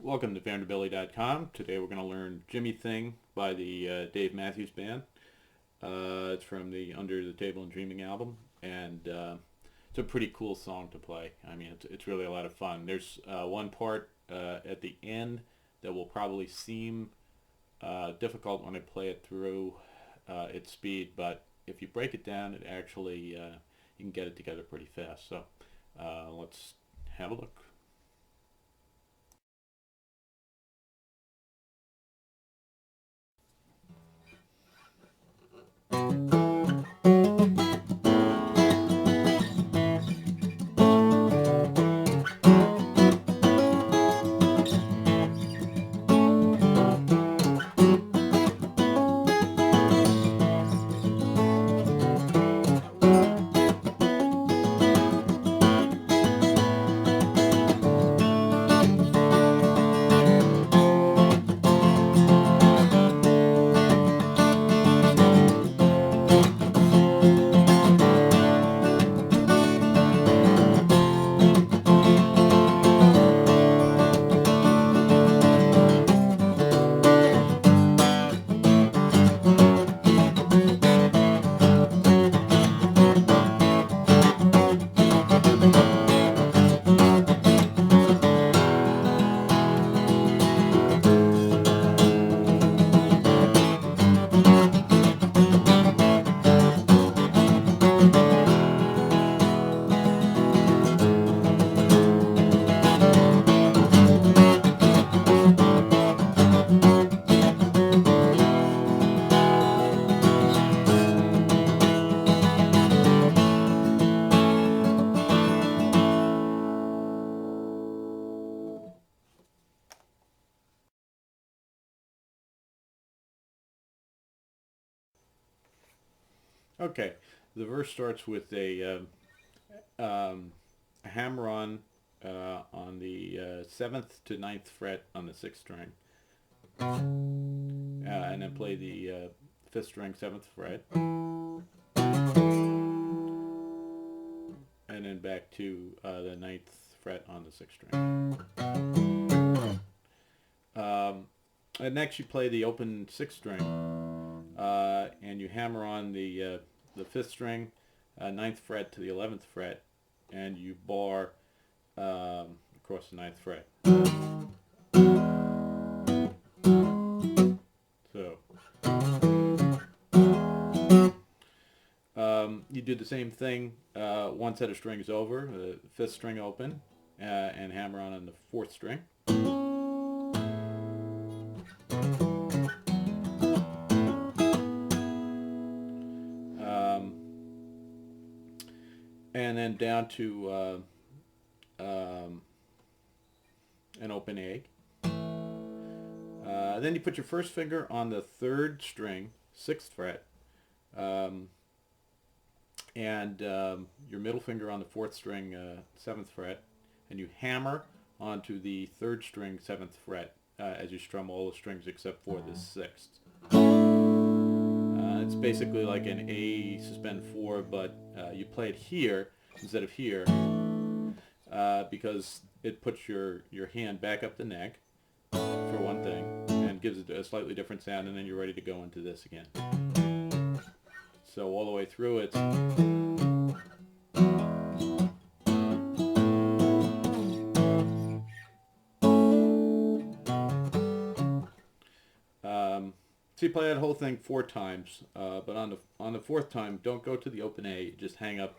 Welcome to Vanderbilly.com. Today we're going to learn Jimmy Thing by the Dave Matthews Band. It's from the Under the Table and Dreaming album, and it's a pretty cool song to play. I mean, it's really a lot of fun. There's one part at the end that will probably seem difficult when I play it through its speed, but if you break it down, it actually you can get it together pretty fast. So let's have a look. Okay, the verse starts with a hammer on the seventh to ninth fret on the sixth string, and then play the fifth string, seventh fret, and then back to the ninth fret on the sixth string. And next you play the open sixth string, and you hammer on the fifth string, ninth fret to the 11th fret, and you bar across the ninth fret. So you do the same thing one set of strings over, the fifth string open, and hammer on the fourth string. And then down to an open A. Then you put your first finger on the third string, sixth fret, and your middle finger on the fourth string, seventh fret, and you hammer onto the third string, seventh fret, as you strum all the strings except for the sixth. It's basically like an A suspend 4, but you play it here instead of here because it puts your hand back up the neck, for one thing, and gives it a slightly different sound, and then you're ready to go into this again. So all the way through it. So you play that whole thing 4 times, but on the fourth time, don't go to the open A. Just hang up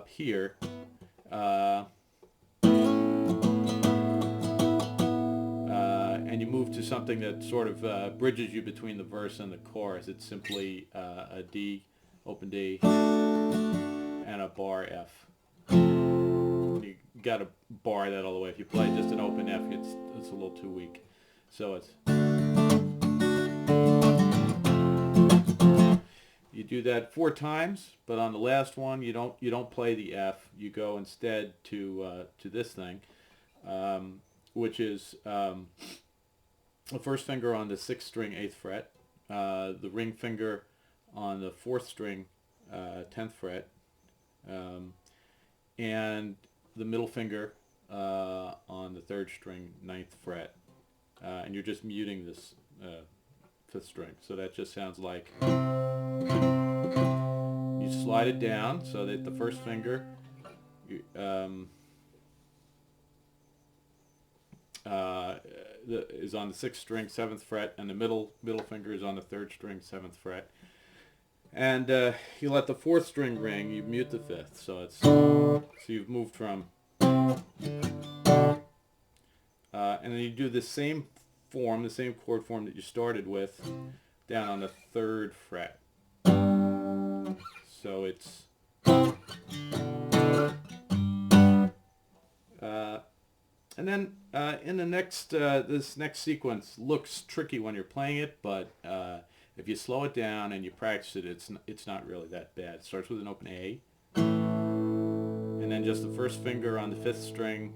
here, and you move to something that sort of bridges you between the verse and the chorus. It's simply a D, open D, and a bar F. You got to bar that all the way. If you play just an open F, it's a little too weak. So it's. You do that 4 times, but on the last one you don't play the F. You go instead to this thing, which is the first finger on the sixth string, 8th fret, the ring finger on the fourth string, 10th fret, and the middle finger on the third string, 9th fret. and you're just muting this fifth string. So that just sounds like you slide it down so that the first finger is on the sixth string, 7th fret, and the middle finger is on the 3rd string, 7th fret. And you let the 4th string ring, you mute the 5th. So you've moved from, and then you do the same form, the same chord form that you started with, down on the 3rd fret. So it's and then in the next this next sequence looks tricky when you're playing it, but if you slow it down and you practice it, it's not really that bad. It starts with an open A, and then just the first finger on the 5th string.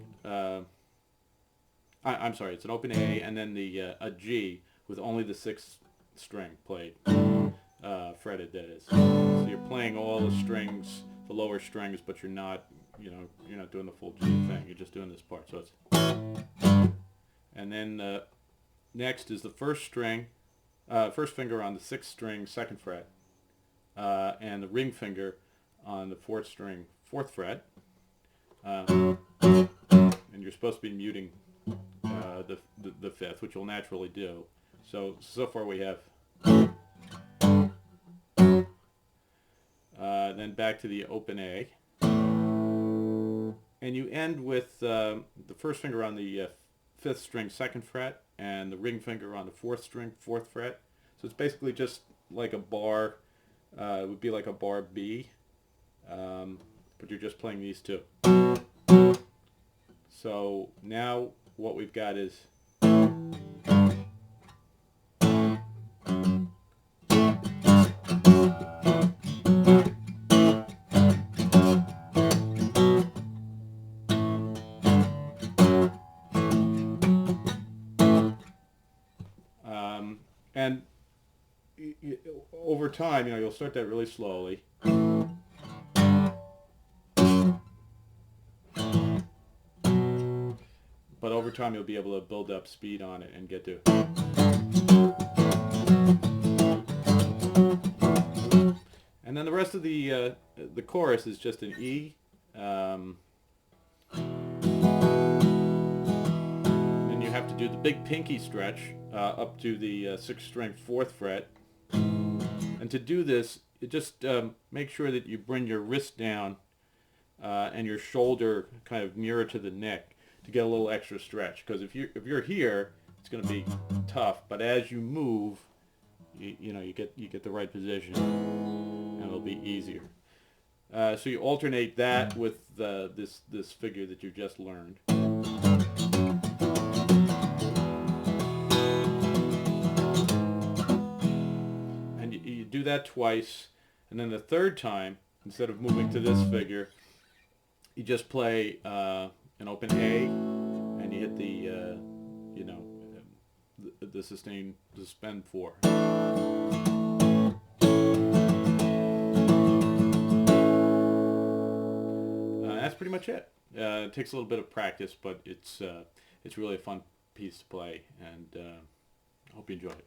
I'm sorry, it's an open A, and then a G with only the 6th string played, fretted, that is. So you're playing all the strings, the lower strings, but you're not doing the full G thing. You're just doing this part. So it's, and then next is the first string, first finger on the 6th string, 2nd fret, and the ring finger on the 4th string, 4th fret, and you're supposed to be muting the 5th, which you'll naturally do. So far we have. Then back to the open A, and you end with the first finger on the 5th string, 2nd fret, and the ring finger on the 4th string, 4th fret. So it's basically just like a bar. It would be like a bar B, but you're just playing these two. So now what we've got is and over time, you'll start that really slowly. But over time, you'll be able to build up speed on it and get to. And then the rest of the chorus is just an E. Then you have to do the big pinky stretch up to the 6th string, 4th fret. And to do this, you just make sure that you bring your wrist down and your shoulder kind of nearer to the neck to get a little extra stretch. Because if you're here, it's going to be tough. But as you move, you get the right position, and it'll be easier. So you alternate that with this figure that you just learned. And you do that twice, and then the third time, instead of moving to this figure, you just play an open A, and you hit the the sustain, the suspend 4. That's pretty much it. It takes a little bit of practice, but it's really a fun piece to play, and I hope you enjoy it.